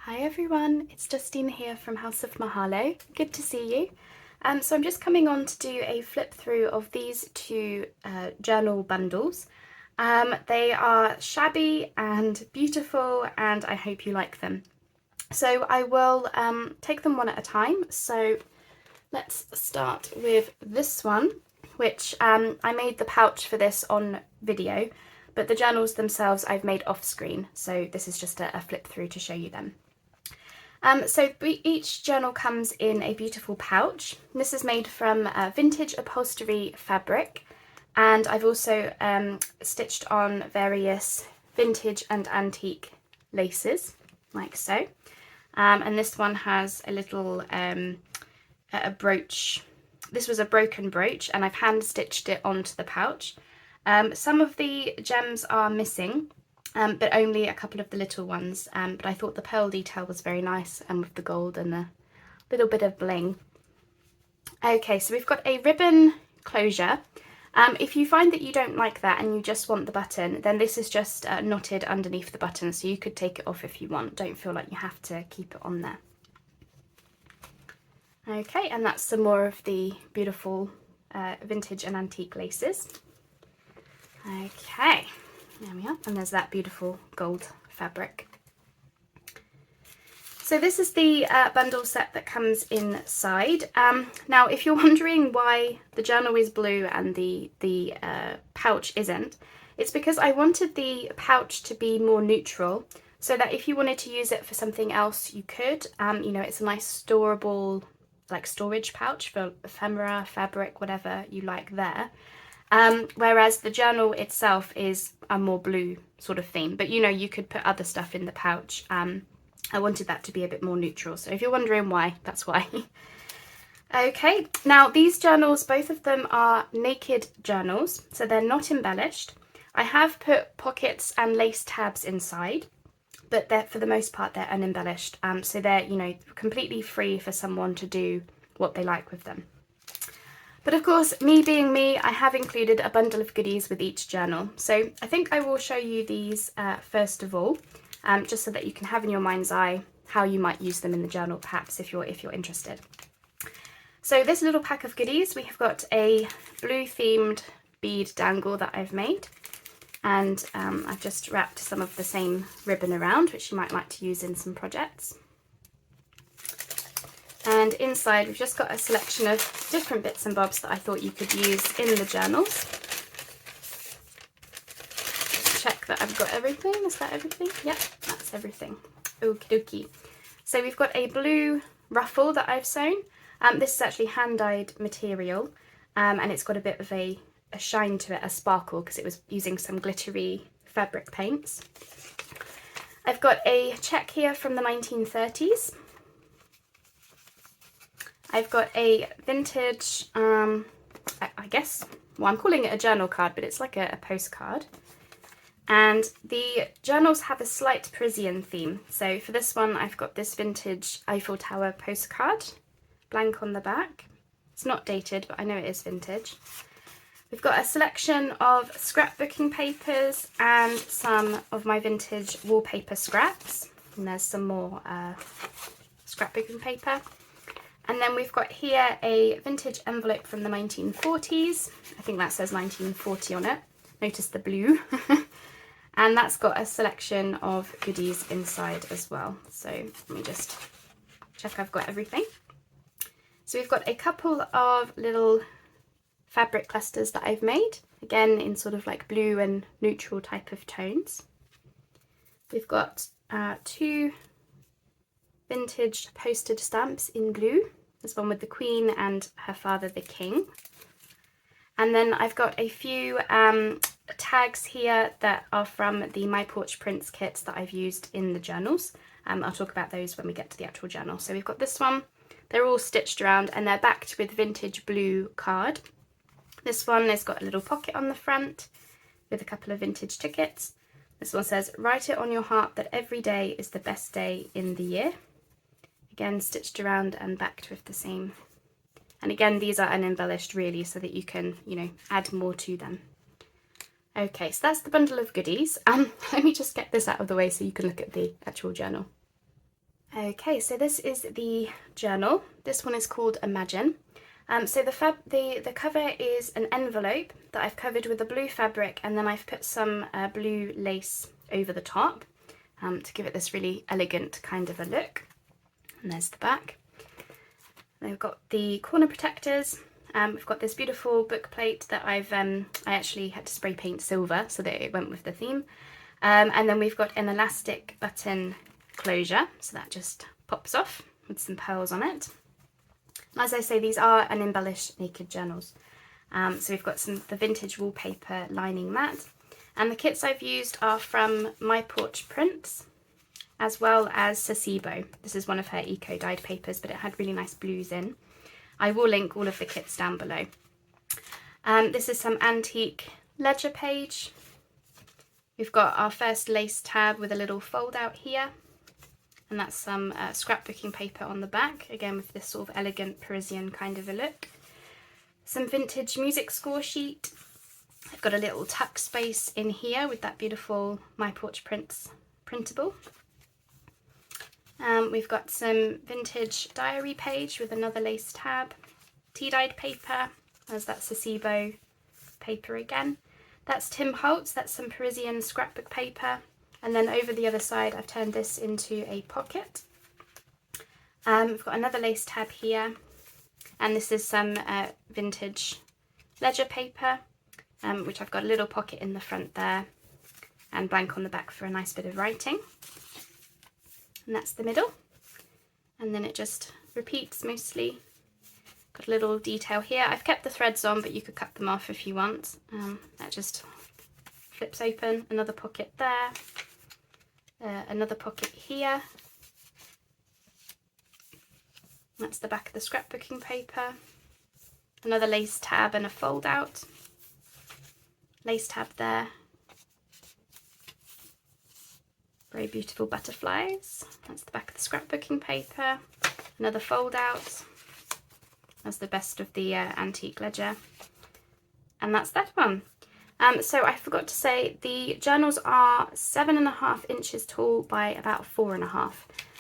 Hi everyone, it's Justine here from House of Mahalo. Good to see you. So I'm just coming on to do a flip through of these two journal bundles. They are shabby and beautiful and I hope you like them. So I will take them one at a time. So let's start with this one, which I made the pouch for this on video, but the journals themselves I've made off screen. So this is just a flip through to show you them. So each journal comes in a beautiful pouch. This is made from vintage upholstery fabric, and I've also stitched on various vintage and antique laces, like so. And this one has a little a brooch. This was a broken brooch, and I've hand stitched it onto the pouch. Some of the gems are missing, but only a couple of the little ones, but I thought the pearl detail was very nice, and with the gold and a little bit of bling. Okay, so we've got a ribbon closure. If you find that you don't like that and you just want the button, then this is just knotted underneath the button, so you could take it off if you want. Don't feel like you have to keep it on there. Okay, and that's some more of the beautiful vintage and antique laces. Okay. There we are, and there's that beautiful gold fabric. So this is the bundle set that comes inside. Now, if you're wondering why the journal is blue and the pouch isn't, it's because I wanted the pouch to be more neutral, so that if you wanted to use it for something else, you could. You know, it's a nice storable, like storage pouch for ephemera, fabric, whatever you like there. Whereas the journal itself is a more blue sort of theme, but you know, you could put other stuff in the pouch. I wanted that to be a bit more neutral, so if you're wondering why, that's why. Okay, now these journals, both of them are naked journals, so they're not embellished. I have put pockets and lace tabs inside, but they're, for the most part, they're unembellished, so they're, you know, completely free for someone to do what they like with them. But of course, me being me, I have included a bundle of goodies with each journal. So I think I will show you these first of all, just so that you can have in your mind's eye how you might use them in the journal, perhaps if you're interested. So this little pack of goodies, we have got a blue themed bead dangle that I've made, and I've just wrapped some of the same ribbon around, which you might like to use in some projects. And inside we've just got a selection of different bits and bobs that I thought you could use in the journals. Just check that I've got everything. Is that everything? Yep, that's everything. Okie dokie. So we've got a blue ruffle that I've sewn. This is actually hand-dyed material, and it's got a bit of a shine to it, a sparkle, because it was using some glittery fabric paints. I've got a check here from the 1930s. I've got a vintage, I guess, well, I'm calling it a journal card, but it's like a postcard. And the journals have a slight Parisian theme. So for this one, I've got this vintage Eiffel Tower postcard, blank on the back. It's not dated, but I know it is vintage. We've got a selection of scrapbooking papers and some of my vintage wallpaper scraps. And there's some more scrapbooking paper. And then we've got here a vintage envelope from the 1940s. I think that says 1940 on it. Notice the blue. And that's got a selection of goodies inside as well. So let me just check I've got everything. So we've got a couple of little fabric clusters that I've made, again in sort of like blue and neutral type of tones. We've got two vintage postage stamps in blue. This one with the Queen and her father the King. And then I've got a few tags here that are from the My Porch Prints kits that I've used in the journals. I'll talk about those when we get to the actual journal. So we've got this one. They're all stitched around and they're backed with vintage blue card. This one has got a little pocket on the front with a couple of vintage tickets. This one says, "Write it on your heart that every day is the best day in the year." Again, stitched around and backed with the same. And again, these are unembellished really, so that you can, you know, add more to them. Okay, so that's the bundle of goodies. Let me just get this out of the way so you can look at the actual journal. Okay, so this is the journal. This one is called Imagine. So the cover is an envelope that I've covered with a blue fabric, and then I've put some blue lace over the top to give it this really elegant kind of a look. And there's the back. Then we've got the corner protectors. We've got this beautiful book plate that I actually had to spray paint silver so that it went with the theme. And then we've got an elastic button closure, so that just pops off with some pearls on it. As I say, these are an embellished naked journals. So we've got the vintage wallpaper lining mat, and the kits I've used are from My Porch Prints, as well as Sasebo. This is one of her eco dyed papers, but it had really nice blues in. I will link all of the kits down below. This is some antique ledger page. We've got our first lace tab with a little fold out here. And that's some scrapbooking paper on the back, again with this sort of elegant Parisian kind of a look. Some vintage music score sheet. I've got a little tuck space in here with that beautiful My Porch Prints printable. We've got some vintage diary page with another lace tab. Tea-dyed paper, there's that Sasebo paper again. That's Tim Holtz, that's some Parisian scrapbook paper. And then over the other side, I've turned this into a pocket. We've got another lace tab here, and this is some vintage ledger paper, which I've got a little pocket in the front there, and blank on the back for a nice bit of writing. And that's the middle. And then it just repeats mostly. Got a little detail here. I've kept the threads on, but you could cut them off if you want. That just flips open. Another pocket there. Another pocket here. That's the back of the scrapbooking paper. Another lace tab and a fold out. Lace tab there. Very beautiful butterflies. That's the back of the scrapbooking paper. Another fold out. That's the best of the antique ledger. And that's that one. So I forgot to say, the journals are 7.5 inches tall by about 4.5.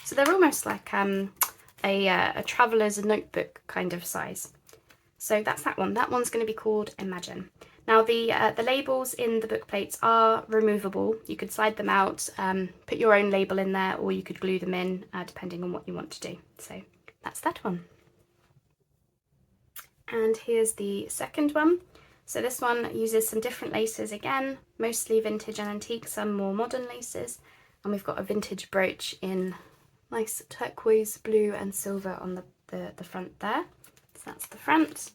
So they're almost like a traveller's notebook kind of size. So that's that one. That one's going to be called Imagine. Now the labels in the book plates are removable. You could slide them out, put your own label in there, or you could glue them in depending on what you want to do. So that's that one. And here's the second one. So this one uses some different laces again, mostly vintage and antique, some more modern laces. And we've got a vintage brooch in nice turquoise, blue and silver on the front there. So that's the front.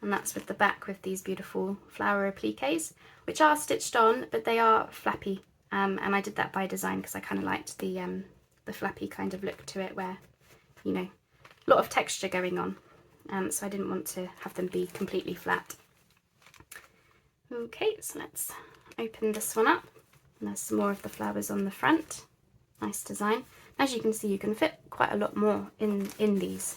And that's with the back with these beautiful flower appliques, which are stitched on, but they are flappy. And I did that by design because I kind of liked the flappy kind of look to it, where, you know, a lot of texture going on. So I didn't want to have them be completely flat. Okay, so let's open this one up. And there's some more of the flowers on the front. Nice design. As you can see, you can fit quite a lot more in these.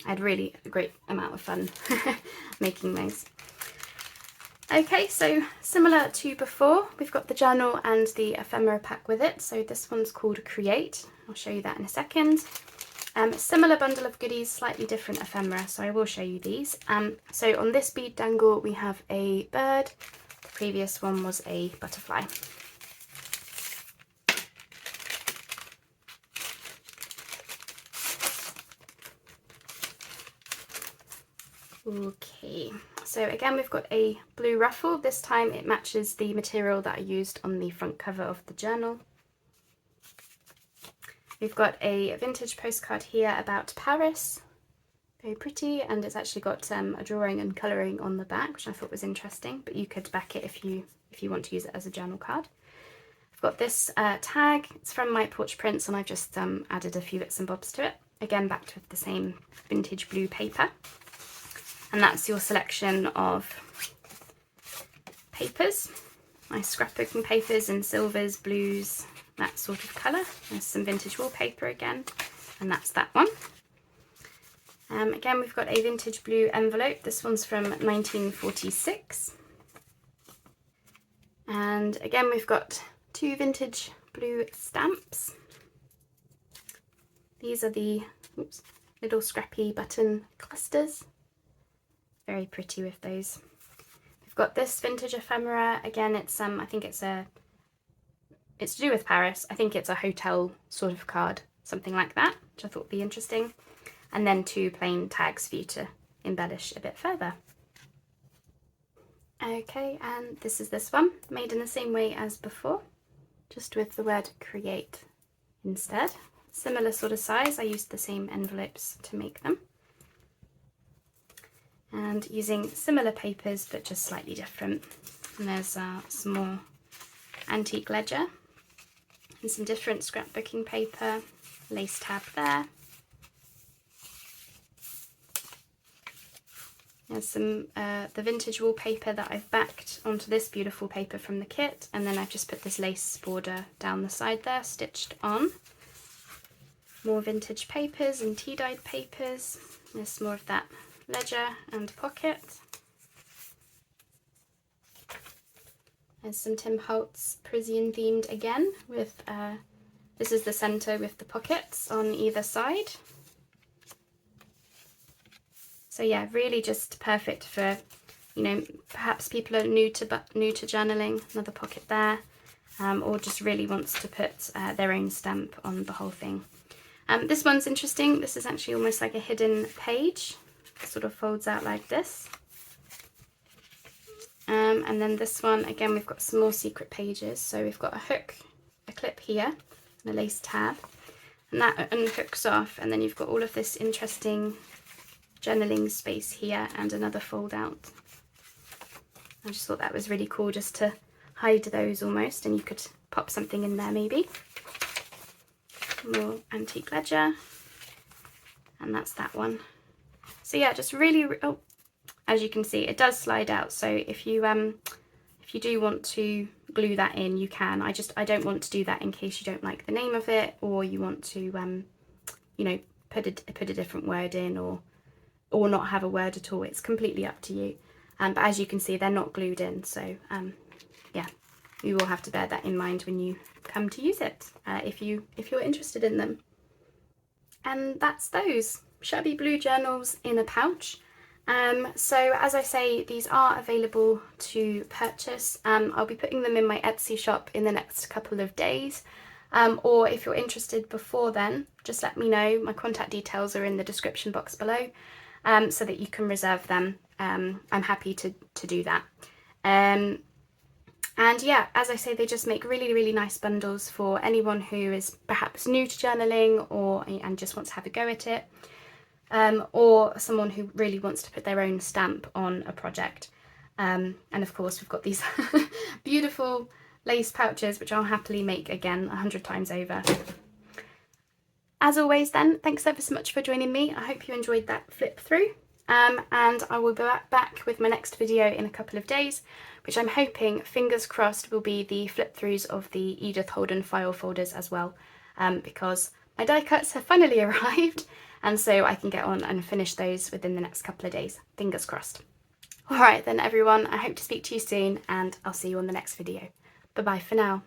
I had really a great amount of fun making those. Okay, so similar to before, we've got the journal and the ephemera pack with it. So this one's called Create. I'll show you that in a second. Similar bundle of goodies, slightly different ephemera, so I will show you these. So on this bead dangle we have a bird, the previous one was a butterfly. Okay, so again we've got a blue ruffle. This time it matches the material that I used on the front cover of the journal. We've got a vintage postcard here about Paris, very pretty, and it's actually got a drawing and colouring on the back, which I thought was interesting, but you could back it if you want to use it as a journal card. I've got this tag, it's from My Porch Prints, and I've just added a few bits and bobs to it, again backed with the same vintage blue paper, and that's your selection of papers, nice scrapbooking papers in silvers, blues, that sort of colour. There's some vintage wallpaper again, and that's that one. Again, we've got a vintage blue envelope. This one's from 1946. And again, we've got two vintage Blue stamps. These are the little scrappy button clusters. Very pretty with those. We've got this vintage ephemera. Again, it's I think it's to do with Paris. I think it's a hotel sort of card, something like that, which I thought would be interesting. And then 2 plain tags for you to embellish a bit further. Okay, and this is this one, made in the same way as before, just with the word create instead. Similar sort of size, I used the same envelopes to make them. And using similar papers, but just slightly different. And there's some more antique ledger, and some different scrapbooking paper, lace tab there. There's some the vintage wallpaper that I've backed onto this beautiful paper from the kit, and then I've just put this lace border down the side there, stitched on. More vintage papers and tea-dyed papers. There's more of that ledger and pocket. There's some Tim Holtz Parisian themed again with, this is the centre with the pockets on either side. So yeah, really just perfect for, you know, perhaps people are new to journaling, another pocket there, or just really wants to put their own stamp on the whole thing. This one's interesting. This is actually almost like a hidden page. It sort of folds out like this. And then this one, again, we've got some more secret pages. So we've got a hook, a clip here, and a lace tab, and that unhooks off, and then you've got all of this interesting journaling space here and another fold out. I just thought that was really cool, just to hide those almost, and you could pop something in there maybe. More antique ledger, and that's that one. So yeah, just really, oh, as you can see, it does slide out. So if you do want to glue that in, you can. I don't want to do that in case you don't like the name of it, or you want to, you know, put a different word in, or not have a word at all. It's completely up to you. But as you can see, they're not glued in. So yeah, you will have to bear that in mind when you come to use it, if you're interested in them. And that's those Shabby Blue journals in a pouch. So as I say, these are available to purchase. I'll be putting them in my Etsy shop in the next couple of days. Or if you're interested before then, just let me know. My contact details are in the description box below, so that you can reserve them. I'm happy to do that. And yeah, as I say, they just make really, really nice bundles for anyone who is perhaps new to journaling and just wants to have a go at it, or someone who really wants to put their own stamp on a project. And of course, we've got these beautiful lace pouches, which I'll happily make again 100 times over. As always then, thanks ever so much for joining me. I hope you enjoyed that flip through. And I will be back with my next video in a couple of days, which I'm hoping, fingers crossed, will be the flip throughs of the Edith Holden file folders as well, because my die cuts have finally arrived, and so I can get on and finish those within the next couple of days. Fingers crossed. Alright then everyone, I hope to speak to you soon, and I'll see you on the next video. Bye bye for now.